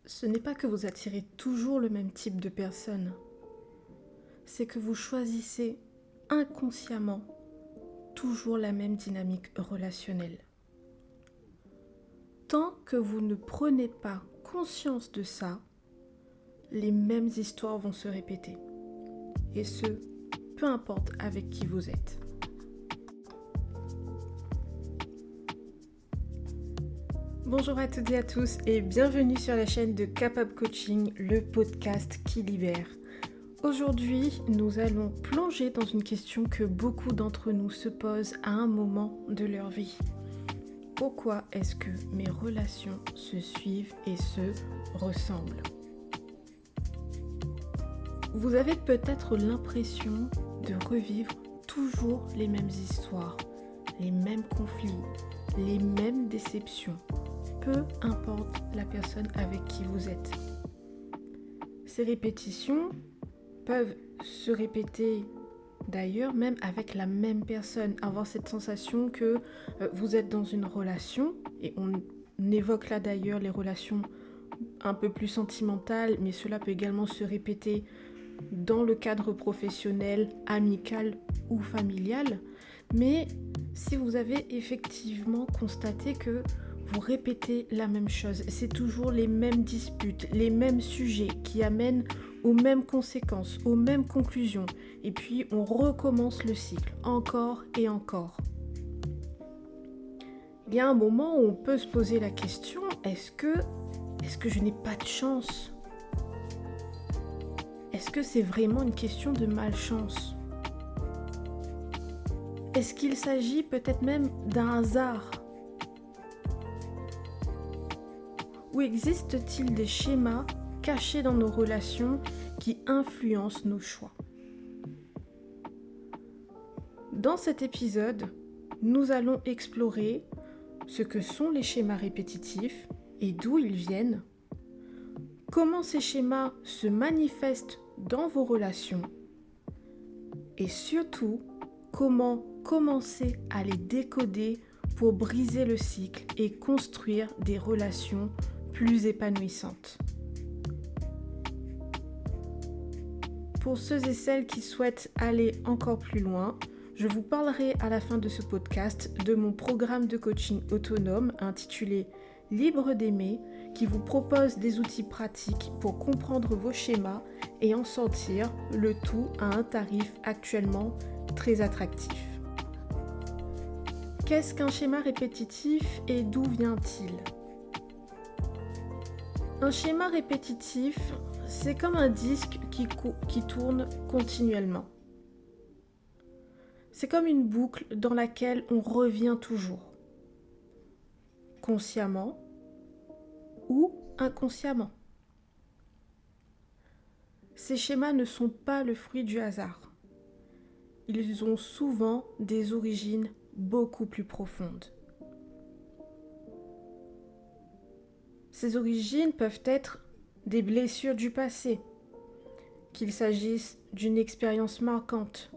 Ce n'est pas que vous attirez toujours le même type de personne, c'est que vous choisissez inconsciemment toujours la même dynamique relationnelle. Tant que vous ne prenez pas conscience de ça, les mêmes histoires vont se répéter. Et ce, peu importe avec qui vous êtes. Bonjour à toutes et à tous et bienvenue sur la chaîne de Capable Coaching, le podcast qui libère. Aujourd'hui, nous allons plonger dans une question que beaucoup d'entre nous se posent à un moment de leur vie. Pourquoi est-ce que mes relations se suivent et se ressemblent ? Vous avez peut-être l'impression de revivre toujours les mêmes histoires, les mêmes conflits, les mêmes déceptions, peu importe la personne avec qui vous êtes. Ces répétitions peuvent se répéter d'ailleurs même avec la même personne, avoir cette sensation que vous êtes dans une relation, et on évoque là d'ailleurs les relations un peu plus sentimentales, mais cela peut également se répéter dans le cadre professionnel, amical ou familial. Mais si vous avez effectivement constaté que vous répétez la même chose, c'est toujours les mêmes disputes, les mêmes sujets qui amènent aux mêmes conséquences, aux mêmes conclusions, et puis on recommence le cycle, encore et encore. Il y a un moment où on peut se poser la question, est-ce que je n'ai pas de chance ? Est-ce que c'est vraiment une question de malchance ? Est-ce qu'il s'agit peut-être même d'un hasard ? Ou existe-t-il des schémas cachés dans nos relations qui influencent nos choix ? Dans cet épisode, nous allons explorer ce que sont les schémas répétitifs et d'où ils viennent, comment ces schémas se manifestent dans vos relations et surtout, comment commencer à les décoder pour briser le cycle et construire des relations plus épanouissantes. Pour ceux et celles qui souhaitent aller encore plus loin, je vous parlerai à la fin de ce podcast de mon programme de coaching autonome intitulé Libre d'aimer, qui vous propose des outils pratiques pour comprendre vos schémas et en sortir, le tout à un tarif actuellement très attractif. Qu'est-ce qu'un schéma répétitif et d'où vient-il ? Un schéma répétitif, c'est comme un disque qui tourne continuellement. C'est comme une boucle dans laquelle on revient toujours, consciemment ou inconsciemment. Ces schémas ne sont pas le fruit du hasard. Ils ont souvent des origines beaucoup plus profondes. Ces origines peuvent être des blessures du passé, qu'il s'agisse d'une expérience marquante,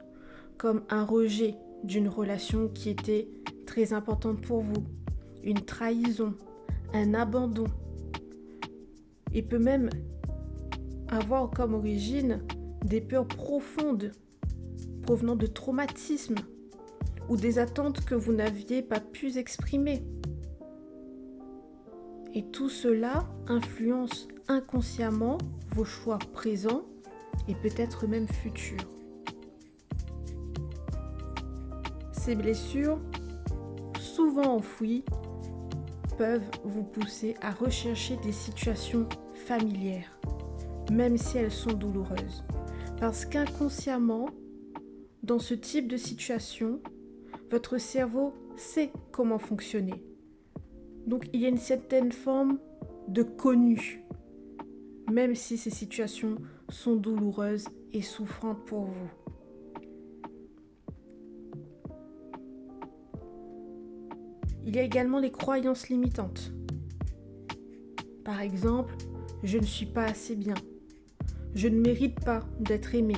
comme un rejet d'une relation qui était très importante pour vous, une trahison, un abandon. Il peut même avoir comme origine des peurs profondes provenant de traumatismes ou des attentes que vous n'aviez pas pu exprimer. Et tout cela influence inconsciemment vos choix présents et peut-être même futurs. Ces blessures, souvent enfouies, peuvent vous pousser à rechercher des situations familières, même si elles sont douloureuses. Parce qu'inconsciemment, dans ce type de situation, votre cerveau sait comment fonctionner. Donc il y a une certaine forme de connu, même si ces situations sont douloureuses et souffrantes pour vous. Il y a également les croyances limitantes. Par exemple, je ne suis pas assez bien. Je ne mérite pas d'être aimé.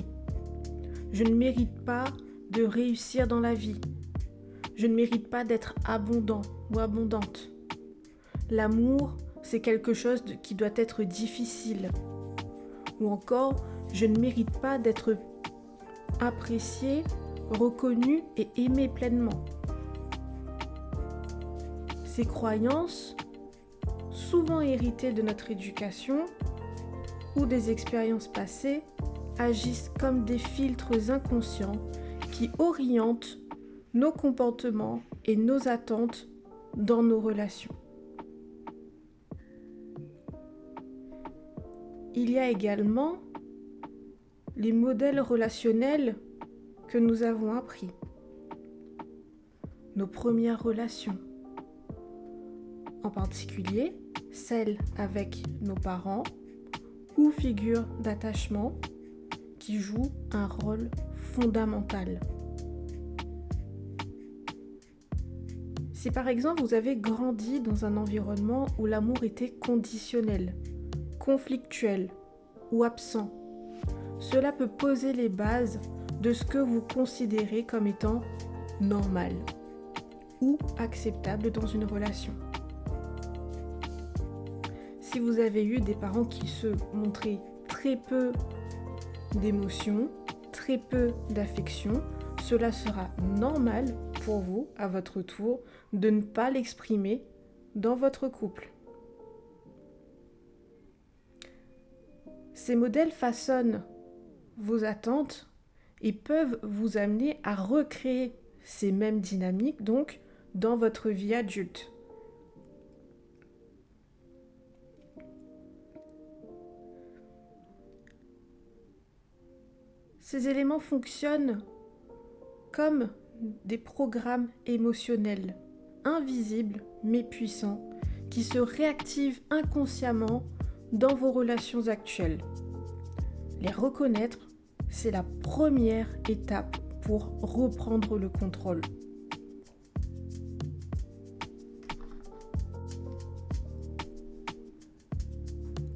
Je ne mérite pas de réussir dans la vie. Je ne mérite pas d'être abondant ou abondante. L'amour, c'est quelque chose qui doit être difficile. Ou encore, je ne mérite pas d'être apprécié, reconnu et aimé pleinement. Ces croyances, souvent héritées de notre éducation ou des expériences passées, agissent comme des filtres inconscients qui orientent nos comportements et nos attentes dans nos relations. Il y a également les modèles relationnels que nous avons appris. Nos premières relations, en particulier celles avec nos parents ou figures d'attachement qui jouent un rôle fondamental. Si par exemple vous avez grandi dans un environnement où l'amour était conditionnel, conflictuel ou absent, cela peut poser les bases de ce que vous considérez comme étant normal ou acceptable dans une relation. Si vous avez eu des parents qui se montraient très peu d'émotions, très peu d'affection, cela sera normal pour vous, à votre tour, de ne pas l'exprimer dans votre couple. Ces modèles façonnent vos attentes et peuvent vous amener à recréer ces mêmes dynamiques donc dans votre vie adulte. Ces éléments fonctionnent comme des programmes émotionnels, invisibles mais puissants, qui se réactivent inconsciemment dans vos relations actuelles. Les reconnaître, c'est la première étape pour reprendre le contrôle.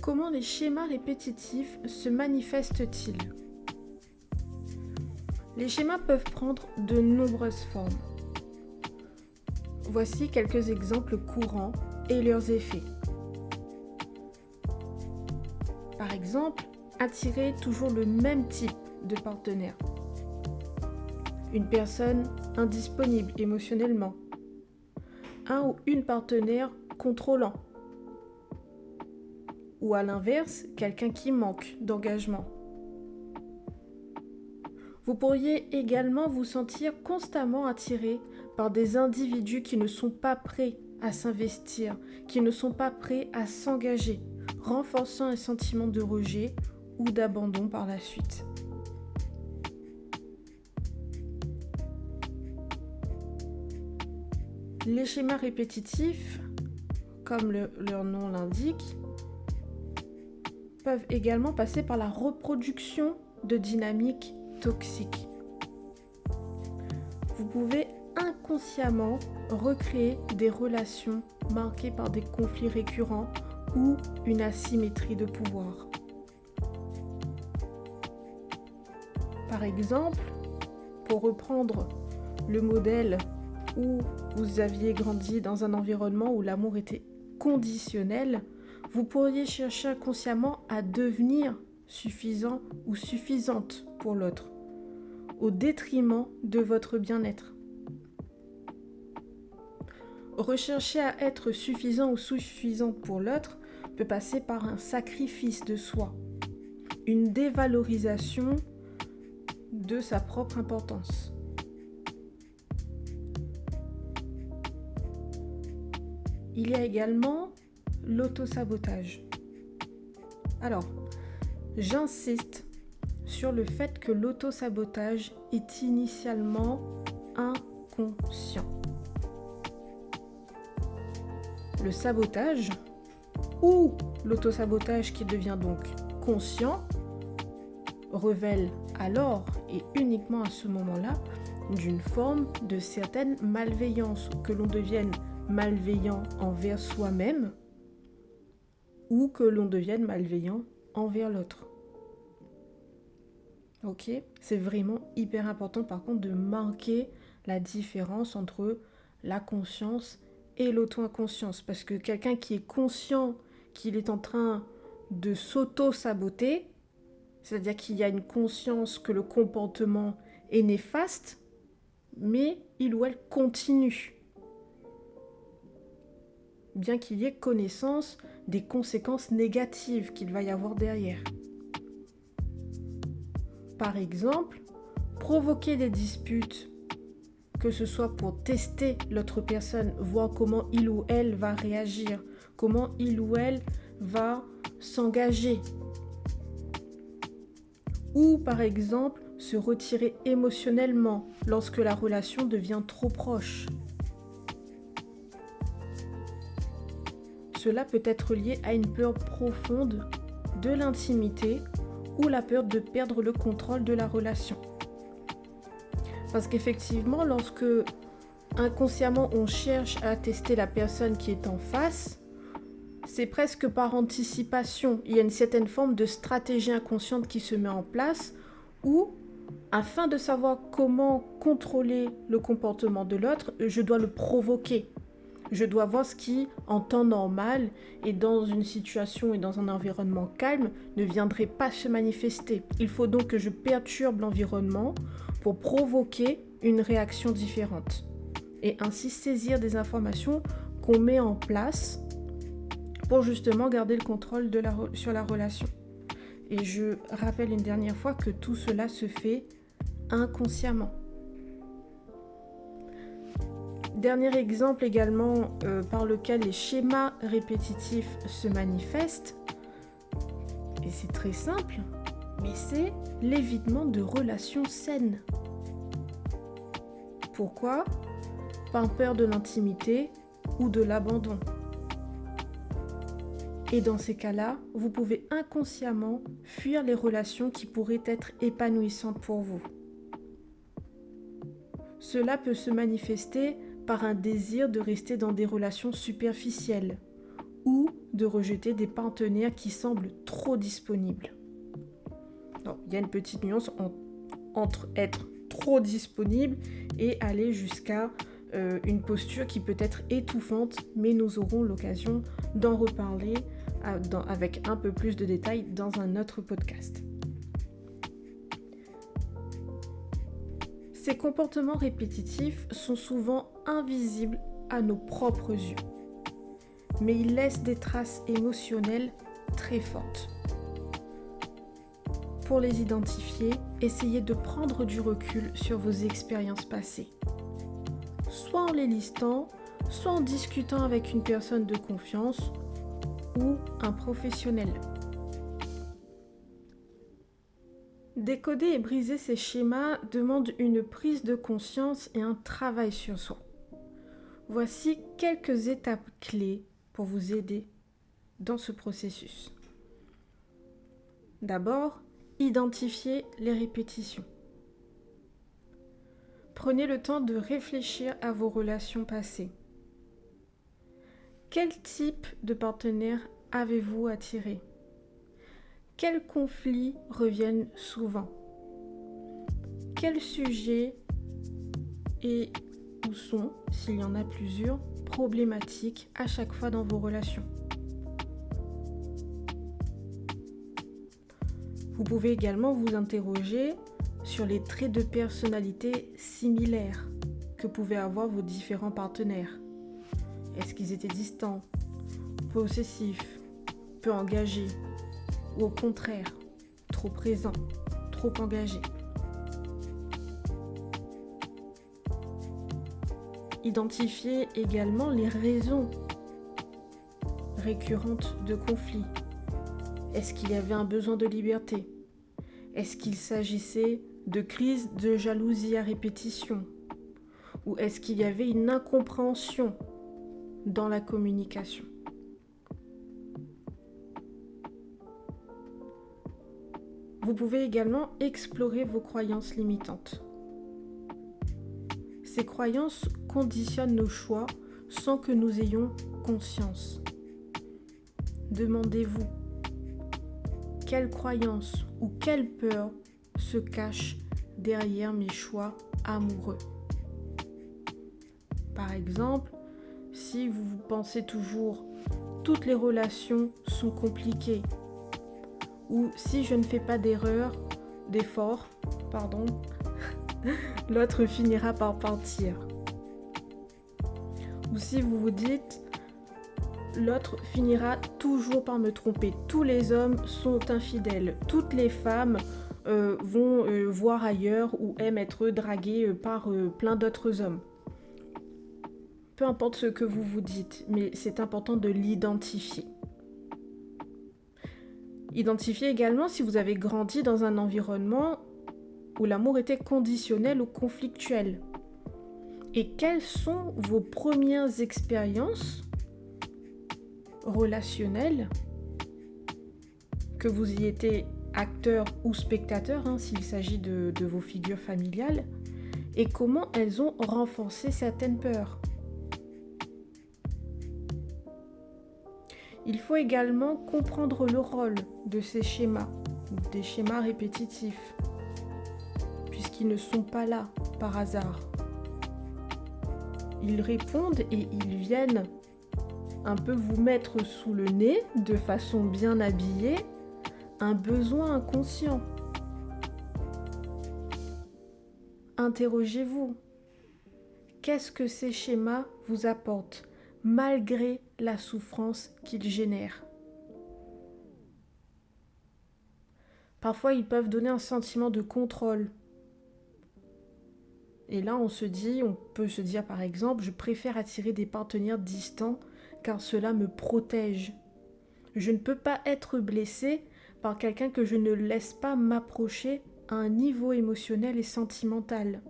Comment les schémas répétitifs se manifestent-ils ? Les schémas peuvent prendre de nombreuses formes. Voici quelques exemples courants et leurs effets. Par exemple, attirer toujours le même type de partenaire. Une personne indisponible émotionnellement. Un ou une partenaire contrôlant. Ou à l'inverse, quelqu'un qui manque d'engagement. Vous pourriez également vous sentir constamment attiré par des individus qui ne sont pas prêts à s'investir, qui ne sont pas prêts à s'engager, renforçant un sentiment de rejet ou d'abandon par la suite. Les schémas répétitifs, comme leur nom l'indique, peuvent également passer par la reproduction de dynamiques toxiques. Vous pouvez inconsciemment recréer des relations marquées par des conflits récurrents ou une asymétrie de pouvoir. Par exemple, pour reprendre le modèle où vous aviez grandi dans un environnement où l'amour était conditionnel, vous pourriez chercher inconsciemment à devenir suffisant ou suffisante pour l'autre, au détriment de votre bien-être. Rechercher à être suffisant ou suffisante pour l'autre peut passer par un sacrifice de soi, une dévalorisation de sa propre importance. Il y a également l'autosabotage. Alors, j'insiste sur le fait que l'autosabotage est initialement inconscient. Le sabotage, ou l'autosabotage qui devient donc conscient, révèle alors et uniquement à ce moment-là d'une forme de certaine malveillance, que l'on devienne malveillant envers soi-même ou que l'on devienne malveillant envers l'autre. Ok, c'est vraiment hyper important par contre de marquer la différence entre la conscience et l'auto-inconscience. Parce que quelqu'un qui est conscient qu'il est en train de s'auto-saboter, c'est-à-dire qu'il y a une conscience que le comportement est néfaste, mais il ou elle continue, bien qu'il y ait connaissance des conséquences négatives qu'il va y avoir derrière. Par exemple, provoquer des disputes, que ce soit pour tester l'autre personne, voir comment il ou elle va réagir, comment il ou elle va s'engager. Ou par exemple, se retirer émotionnellement lorsque la relation devient trop proche. Cela peut être lié à une peur profonde de l'intimité ou la peur de perdre le contrôle de la relation. Parce qu'effectivement, lorsque inconsciemment on cherche à tester la personne qui est en face, c'est presque par anticipation. Il y a une certaine forme de stratégie inconsciente qui se met en place où, afin de savoir comment contrôler le comportement de l'autre, je dois le provoquer. Je dois voir ce qui, en temps normal et dans une situation et dans un environnement calme, ne viendrait pas se manifester. Il faut donc que je perturbe l'environnement pour provoquer une réaction différente. Et ainsi saisir des informations qu'on met en place pour justement garder le contrôle sur la relation. Et je rappelle une dernière fois que tout cela se fait inconsciemment. Dernier exemple également par lequel les schémas répétitifs se manifestent, et c'est très simple, mais c'est l'évitement de relations saines. Pourquoi ? Par peur de l'intimité ou de l'abandon. Et dans ces cas-là, vous pouvez inconsciemment fuir les relations qui pourraient être épanouissantes pour vous. Cela peut se manifester par un désir de rester dans des relations superficielles ou de rejeter des partenaires qui semblent trop disponibles. Donc, il y a une petite nuance entre être trop disponible et aller jusqu'à une posture qui peut être étouffante, mais nous aurons l'occasion d'en reparler avec un peu plus de détails dans un autre podcast. Ces comportements répétitifs sont souvent invisibles à nos propres yeux, mais ils laissent des traces émotionnelles très fortes. Pour les identifier, essayez de prendre du recul sur vos expériences passées, soit en les listant, soit en discutant avec une personne de confiance ou un professionnel. Décoder et briser ces schémas demande une prise de conscience et un travail sur soi. Voici quelques étapes clés pour vous aider dans ce processus. D'abord, identifiez les répétitions. Prenez le temps de réfléchir à vos relations passées. Quel type de partenaire avez-vous attiré ? Quels conflits reviennent souvent ? Quels sujets et où sont, s'il y en a plusieurs, problématiques à chaque fois dans vos relations ? Vous pouvez également vous interroger sur les traits de personnalité similaires que pouvaient avoir vos différents partenaires. Est-ce qu'ils étaient distants, possessifs, peu engagés, ou au contraire, trop présents, trop engagés? Identifiez également les raisons récurrentes de conflits. Est-ce qu'il y avait un besoin de liberté ? Est-ce qu'il s'agissait de crises de jalousie à répétition ? Ou est-ce qu'il y avait une incompréhension dans la communication ? Vous pouvez également explorer vos croyances limitantes. Ces croyances conditionnent nos choix sans que nous ayons conscience. Demandez-vous, quelle croyance ou quelle peur se cache derrière mes choix amoureux ? Par exemple, si vous pensez toujours toutes les relations sont compliquées, ou si je ne fais pas d'effort, l'autre finira par partir. Ou si vous vous dites, l'autre finira toujours par me tromper. Tous les hommes sont infidèles. Toutes les femmes vont voir ailleurs ou aiment être draguées par plein d'autres hommes. Peu importe ce que vous vous dites, mais c'est important de l'identifier. Identifiez également si vous avez grandi dans un environnement où l'amour était conditionnel ou conflictuel. Et quelles sont vos premières expériences relationnelles, que vous y étiez acteur ou spectateur, s'il s'agit de vos figures familiales, et comment elles ont renforcé certaines peurs. Il faut également comprendre le rôle de ces schémas, des schémas répétitifs, puisqu'ils ne sont pas là par hasard. Ils répondent et ils viennent un peu vous mettre sous le nez, de façon bien habillée, un besoin inconscient. Interrogez-vous. Qu'est-ce que ces schémas vous apportent, malgré la souffrance qu'ils génèrent? Parfois, ils peuvent donner un sentiment de contrôle. Et là, on peut se dire par exemple, je préfère attirer des partenaires distants car cela me protège. Je ne peux pas être blessée par quelqu'un que je ne laisse pas m'approcher à un niveau émotionnel et sentimental.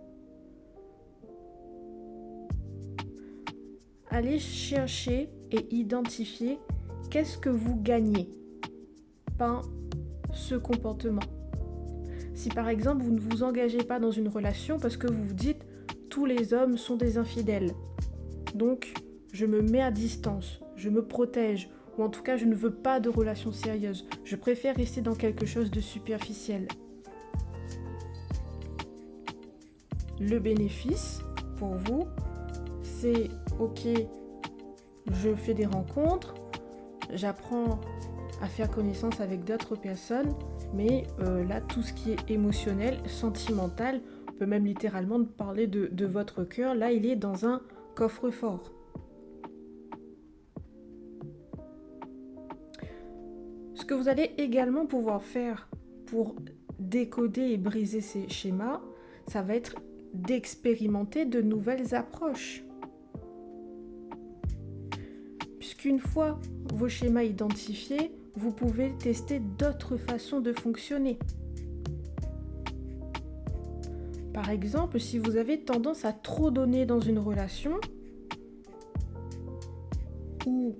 Allez chercher et identifier qu'est-ce que vous gagnez par ce comportement. Si par exemple vous ne vous engagez pas dans une relation parce que vous vous dites tous les hommes sont des infidèles, donc je me mets à distance, je me protège, ou en tout cas je ne veux pas de relation sérieuse, je préfère rester dans quelque chose de superficiel. Le bénéfice pour vous, c'est ok, je fais des rencontres, j'apprends à faire connaissance avec d'autres personnes, mais là, tout ce qui est émotionnel, sentimental, on peut même littéralement parler de votre cœur, là, il est dans un coffre-fort. Ce que vous allez également pouvoir faire pour décoder et briser ces schémas, ça va être d'expérimenter de nouvelles approches. Puisqu'une fois vos schémas identifiés, vous pouvez tester d'autres façons de fonctionner. Par exemple, si vous avez tendance à trop donner dans une relation, ou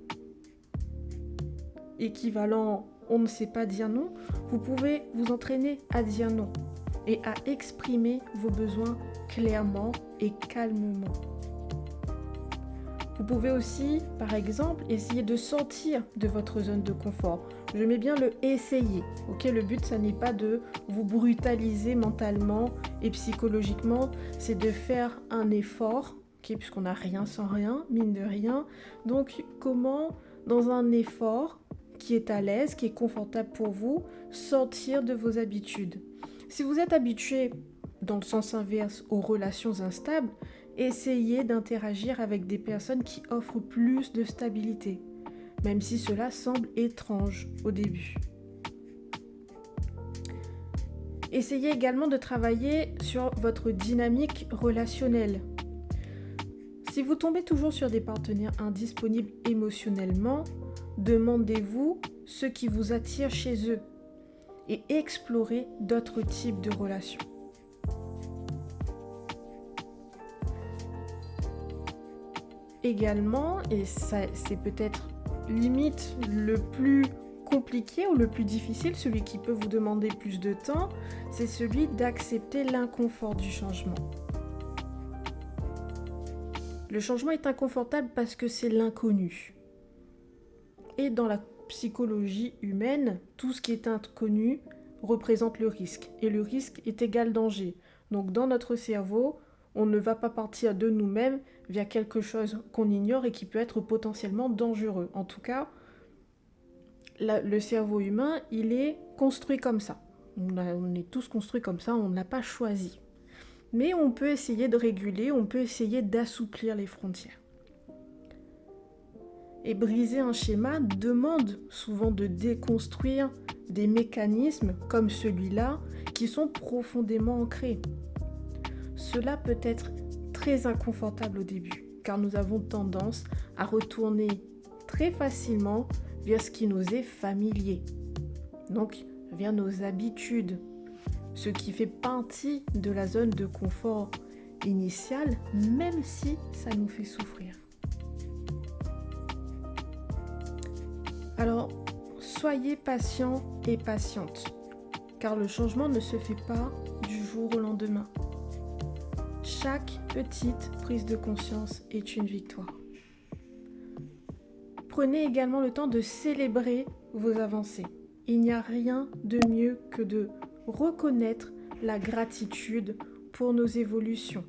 équivalent on ne sait pas dire non, vous pouvez vous entraîner à dire non et à exprimer vos besoins clairement et calmement. Vous pouvez aussi, par exemple, essayer de sortir de votre zone de confort. Je mets bien le essayer. Ok, le but, ça n'est pas de vous brutaliser mentalement et psychologiquement, c'est de faire un effort, ok, puisqu'on n'a rien sans rien, mine de rien. Donc, comment, dans un effort qui est à l'aise, qui est confortable pour vous, sortir de vos habitudes. Si vous êtes habitué, dans le sens inverse, aux relations instables, essayez d'interagir avec des personnes qui offrent plus de stabilité, même si cela semble étrange au début. Essayez également de travailler sur votre dynamique relationnelle. Si vous tombez toujours sur des partenaires indisponibles émotionnellement, demandez-vous ce qui vous attire chez eux et explorez d'autres types de relations. Également, et ça c'est peut-être limite le plus compliqué ou le plus difficile, celui qui peut vous demander plus de temps, c'est celui d'accepter l'inconfort du changement. Le changement est inconfortable parce que c'est l'inconnu. Et dans la psychologie humaine, tout ce qui est inconnu représente le risque. Et le risque est égal danger. Donc dans notre cerveau, on ne va pas partir de nous-mêmes, via quelque chose qu'on ignore et qui peut être potentiellement dangereux. En tout cas, le cerveau humain, il est construit comme ça. On est tous construits comme ça, on n'a pas choisi. Mais on peut essayer de réguler, on peut essayer d'assouplir les frontières. Et briser un schéma demande souvent de déconstruire des mécanismes comme celui-là qui sont profondément ancrés. Cela peut être très inconfortable au début, car nous avons tendance à retourner très facilement vers ce qui nous est familier, donc vers nos habitudes, ce qui fait partie de la zone de confort initiale, même si ça nous fait souffrir. Alors, soyez patient et patiente, car le changement ne se fait pas du jour au lendemain. Chaque petite prise de conscience est une victoire. Prenez également le temps de célébrer vos avancées. Il n'y a rien de mieux que de reconnaître la gratitude pour nos évolutions,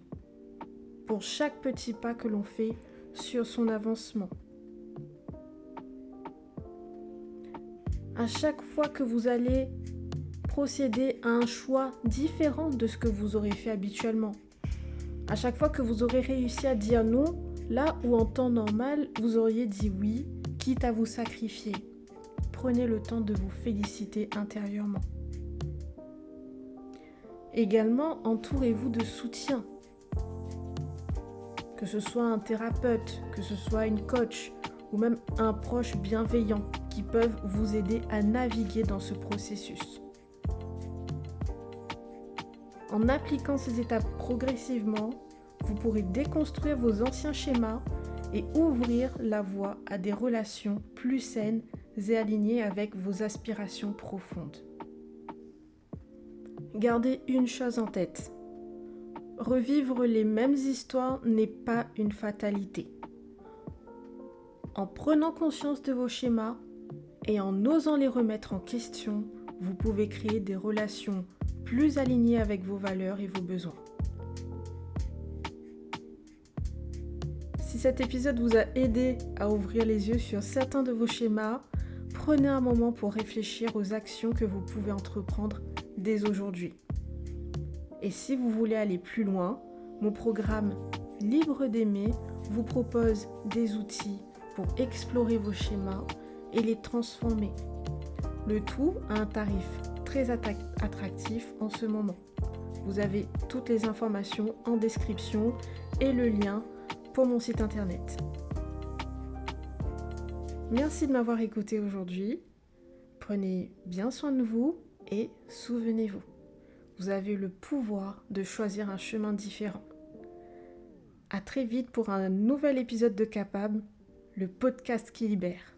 pour chaque petit pas que l'on fait sur son avancement. À chaque fois que vous allez procéder à un choix différent de ce que vous aurez fait habituellement, à chaque fois que vous aurez réussi à dire non, là où en temps normal, vous auriez dit oui, quitte à vous sacrifier, prenez le temps de vous féliciter intérieurement. Également, entourez-vous de soutien. Que ce soit un thérapeute, que ce soit une coach ou même un proche bienveillant qui peuvent vous aider à naviguer dans ce processus. En appliquant ces étapes progressivement, vous pourrez déconstruire vos anciens schémas et ouvrir la voie à des relations plus saines et alignées avec vos aspirations profondes. Gardez une chose en tête. Revivre les mêmes histoires n'est pas une fatalité. En prenant conscience de vos schémas et en osant les remettre en question, vous pouvez créer des relations plus alignées avec vos valeurs et vos besoins. Si cet épisode vous a aidé à ouvrir les yeux sur certains de vos schémas, prenez un moment pour réfléchir aux actions que vous pouvez entreprendre dès aujourd'hui. Et si vous voulez aller plus loin, mon programme Libre d'aimer vous propose des outils pour explorer vos schémas et les transformer. Le tout à un tarif très attractif en ce moment. Vous avez toutes les informations en description et le lien pour mon site internet. Merci de m'avoir écouté aujourd'hui. Prenez bien soin de vous et souvenez-vous, vous avez le pouvoir de choisir un chemin différent. À très vite pour un nouvel épisode de Capable, le podcast qui libère.